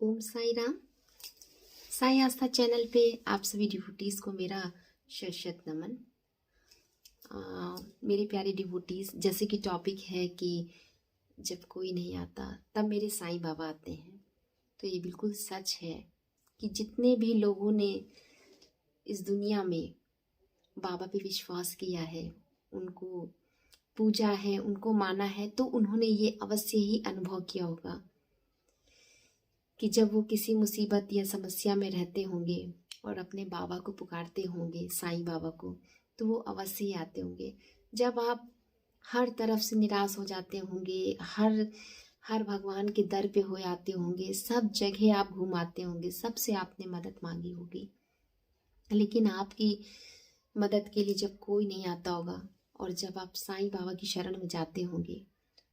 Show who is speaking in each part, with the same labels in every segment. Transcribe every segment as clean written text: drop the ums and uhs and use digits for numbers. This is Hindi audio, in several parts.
Speaker 1: ओम साई राम। साई आस्था चैनल पे आप सभी डिवोटीज़ को मेरा शत नमन। मेरे प्यारे डिवोटीज़, जैसे कि टॉपिक है कि जब कोई नहीं आता तब मेरे साईं बाबा आते हैं, तो ये बिल्कुल सच है कि जितने भी लोगों ने इस दुनिया में बाबा पे विश्वास किया है, उनको पूजा है, उनको माना है, तो उन्होंने ये अवश्य ही अनुभव किया होगा कि जब वो किसी मुसीबत या समस्या में रहते होंगे और अपने बाबा को पुकारते होंगे, साईं बाबा को, तो वो अवश्य ही आते होंगे। जब आप हर तरफ से निराश हो जाते होंगे, हर भगवान के दर पे हो आते होंगे, सब जगह आप घूमाते होंगे, सबसे आपने मदद मांगी होगी, लेकिन आपकी मदद के लिए जब कोई नहीं आता होगा और जब आप साईं बाबा की शरण में जाते होंगे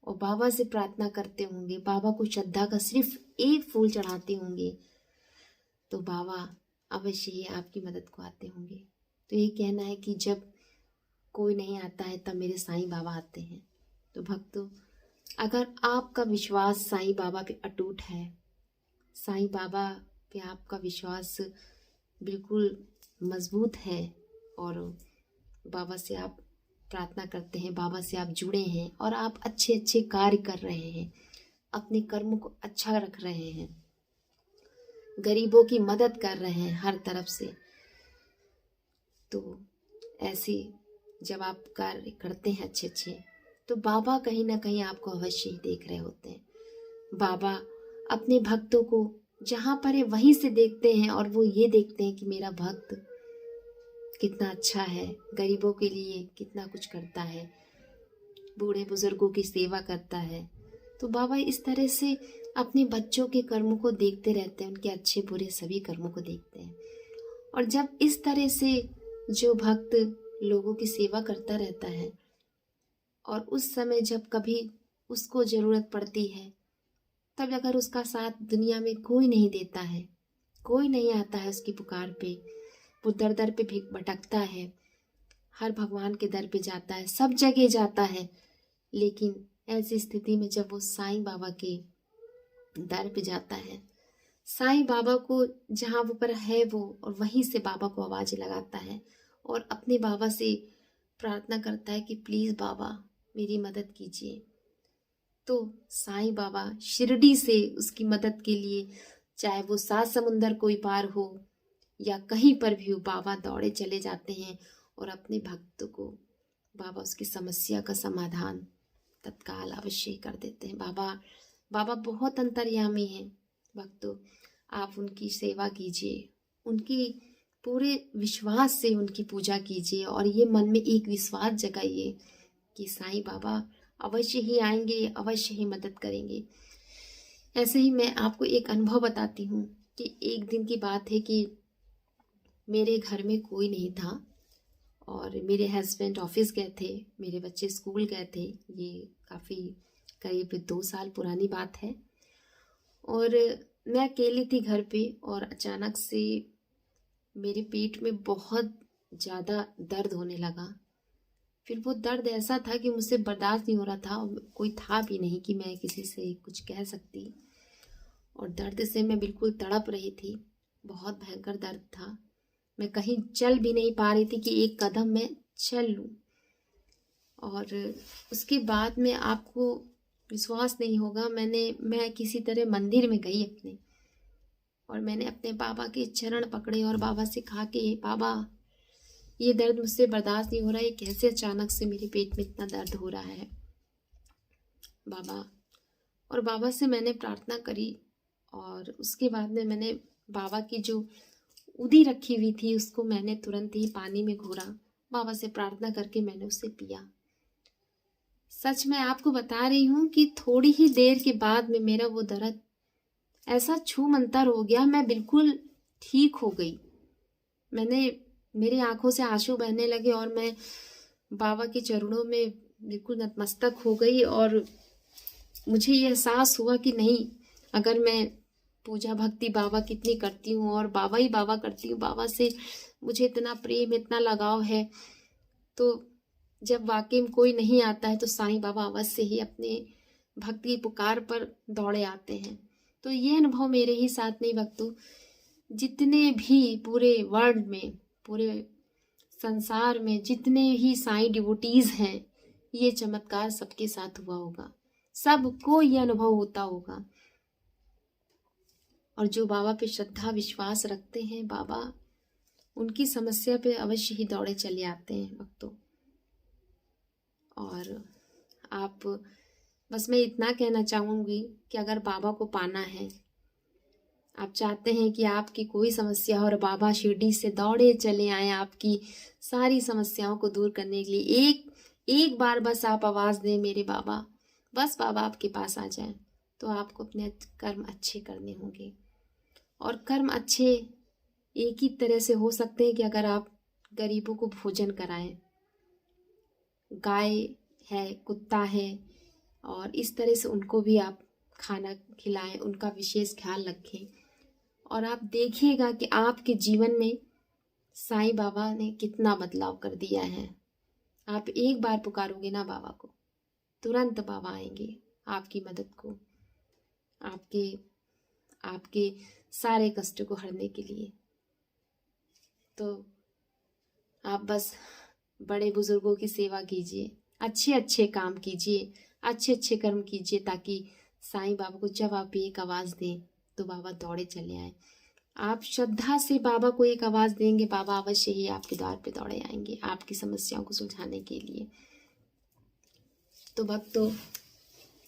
Speaker 1: और बाबा से प्रार्थना करते होंगे, बाबा को श्रद्धा का सिर्फ एक फूल चढ़ाते होंगे, तो बाबा अवश्य ही आपकी मदद को आते होंगे। तो ये कहना है कि जब कोई नहीं आता है तब मेरे साईं बाबा आते हैं। तो भक्तों, अगर आपका विश्वास साईं बाबा पे अटूट है, साईं बाबा पे आपका विश्वास बिल्कुल मजबूत है और बाबा से आप प्रार्थना करते हैं, बाबा से आप जुड़े हैं और आप अच्छे अच्छे कार्य कर रहे हैं, अपने कर्मों को अच्छा रख रहे हैं, गरीबों की मदद कर रहे हैं हर तरफ से, तो ऐसे जब आप कार्य करते हैं अच्छे अच्छे, तो बाबा कहीं ना कहीं आपको अवश्य ही देख रहे होते हैं। बाबा अपने भक्तों को जहाँ पर है वहीं से देखते हैं और वो ये देखते हैं कि मेरा भक्त कितना अच्छा है, गरीबों के लिए कितना कुछ करता है, बूढ़े बुजुर्गों की सेवा करता है। तो बाबा इस तरह से अपने बच्चों के कर्मों को देखते रहते हैं, उनके अच्छे बुरे सभी कर्मों को देखते हैं। और जब इस तरह से जो भक्त लोगों की सेवा करता रहता है और उस समय जब कभी उसको जरूरत पड़ती है, तब अगर उसका साथ दुनिया में कोई नहीं देता है, कोई नहीं आता है उसकी पुकार पे, वो दर दर पे भी भटकता है, हर भगवान के दर पे जाता है, सब जगह जाता है, लेकिन ऐसी स्थिति में जब वो साईं बाबा के दर पे जाता है, साईं बाबा को जहाँ वो पर है वो, और वहीं से बाबा को आवाज लगाता है और अपने बाबा से प्रार्थना करता है कि प्लीज बाबा मेरी मदद कीजिए, तो साईं बाबा शिरडी से उसकी मदद के लिए, चाहे वो 7 समुंदर कोई पार हो या कहीं पर भी हो, बाबा दौड़े चले जाते हैं और अपने भक्त को बाबा उसकी समस्या का समाधान तत्काल अवश्य कर देते हैं। बाबा बहुत अंतर्यामी हैं। भक्तों, आप उनकी सेवा कीजिए, उनकी पूरे विश्वास से उनकी पूजा कीजिए और ये मन में एक विश्वास जगाइए कि साईं बाबा अवश्य ही आएंगे, अवश्य ही मदद करेंगे। ऐसे ही मैं आपको एक अनुभव बताती हूँ कि एक दिन की बात है कि मेरे घर में कोई नहीं था और मेरे हस्बैंड ऑफिस गए थे, मेरे बच्चे स्कूल गए थे। ये काफ़ी करीब 2 साल पुरानी बात है और मैं अकेली थी घर पे और अचानक से मेरे पेट में बहुत ज़्यादा दर्द होने लगा। फिर वो दर्द ऐसा था कि मुझसे बर्दाश्त नहीं हो रहा था, कोई था भी नहीं कि मैं किसी से कुछ कह सकती, और दर्द से मैं बिल्कुल तड़प रही थी। बहुत भयंकर दर्द था, मैं कहीं चल भी नहीं पा रही थी कि एक कदम मैं चल लूं। और उसके बाद में आपको विश्वास नहीं होगा, मैं किसी तरह मंदिर में गई अपने, और मैंने अपने बाबा के चरण पकड़े और बाबा से कहा कि बाबा ये दर्द मुझसे बर्दाश्त नहीं हो रहा है, ये कैसे अचानक से मेरे पेट में इतना दर्द हो रहा है बाबा। और बाबा से मैंने प्रार्थना करी और उसके बाद में मैंने बाबा की जो उदी रखी हुई थी उसको मैंने तुरंत ही पानी में घोरा, बाबा से प्रार्थना करके मैंने उसे पिया। सच मैं आपको बता रही हूँ कि थोड़ी ही देर के बाद में मेरा वो दर्द ऐसा छू मंतर हो गया, मैं बिल्कुल ठीक हो गई। मेरी आंखों से आंसू बहने लगे और मैं बाबा के चरणों में बिल्कुल नतमस्तक हो गई और मुझे ये एहसास हुआ कि नहीं, अगर मैं पूजा भक्ति बाबा कितनी करती हूँ और बाबा ही बाबा करती हूँ, बाबा से मुझे इतना प्रेम, इतना लगाव है, तो जब वाकई में कोई नहीं आता है तो साईं बाबा अवश्य ही अपने भक्त की पुकार पर दौड़े आते हैं। तो ये अनुभव मेरे ही साथ नहीं भक्तों, जितने भी पूरे वर्ल्ड में, पूरे संसार में जितने ही साईं डिवोटीज हैं, ये चमत्कार सबके साथ हुआ होगा, सबको ये अनुभव होता होगा। और जो बाबा पे श्रद्धा विश्वास रखते हैं, बाबा उनकी समस्या पे अवश्य ही दौड़े चले आते हैं भक्तों। और आप, बस मैं इतना कहना चाहूँगी कि अगर बाबा को पाना है, आप चाहते हैं कि आपकी कोई समस्या हो और बाबा शिरडी से दौड़े चले आए आपकी सारी समस्याओं को दूर करने के लिए, एक बार बस आप आवाज़ दें मेरे बाबा, बस बाबा आपके पास आ जाए, तो आपको अपने कर्म अच्छे करने होंगे। और कर्म अच्छे एक ही तरह से हो सकते हैं कि अगर आप गरीबों को भोजन कराएं, गाय है, कुत्ता है, और इस तरह से उनको भी आप खाना खिलाएं, उनका विशेष ख्याल रखें। और आप देखिएगा कि आपके जीवन में साईं बाबा ने कितना बदलाव कर दिया है। आप एक बार पुकारोगे ना बाबा को, तुरंत बाबा आएंगे आपकी मदद को, आपके सारे कष्टों को हरने के लिए। तो आप बस बड़े बुजुर्गों की सेवा कीजिए, अच्छे अच्छे काम कीजिए, अच्छे अच्छे कर्म कीजिए, ताकि साईं बाबा को जब आप एक आवाज़ दें तो बाबा दौड़े चले आए। आप श्रद्धा से बाबा को एक आवाज़ देंगे, बाबा अवश्य ही आपके द्वार पे दौड़े आएंगे आपकी समस्याओं को सुलझाने के लिए। तो भक्तों,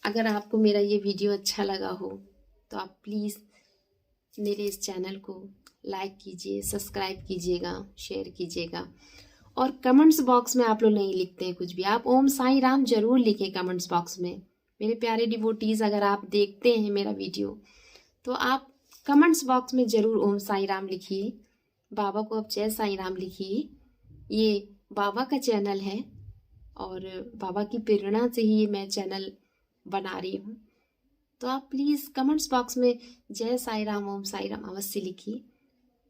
Speaker 1: अगर आपको मेरा ये वीडियो अच्छा लगा हो तो आप प्लीज़ मेरे इस चैनल को लाइक कीजिए, सब्सक्राइब कीजिएगा, शेयर कीजिएगा। और कमेंट्स बॉक्स में आप लोग नहीं लिखते हैं कुछ भी, आप ओम साईं राम जरूर लिखें कमेंट्स बॉक्स में। मेरे प्यारे डिवोटीज़, अगर आप देखते हैं मेरा वीडियो तो आप कमेंट्स बॉक्स में ज़रूर ओम साईं राम लिखिए, बाबा को आप जय साईं राम लिखिए। ये बाबा का चैनल है और बाबा की प्रेरणा से ही मैं चैनल बना रही हूँ। तो आप प्लीज़ कमेंट्स बॉक्स में जय साईं राम, ओम साईं राम अवश्य लिखिए।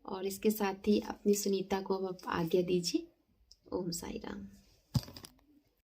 Speaker 1: और इसके साथ ही अपनी सुनीता को अब आप आज्ञा दीजिए। ओम साईं राम।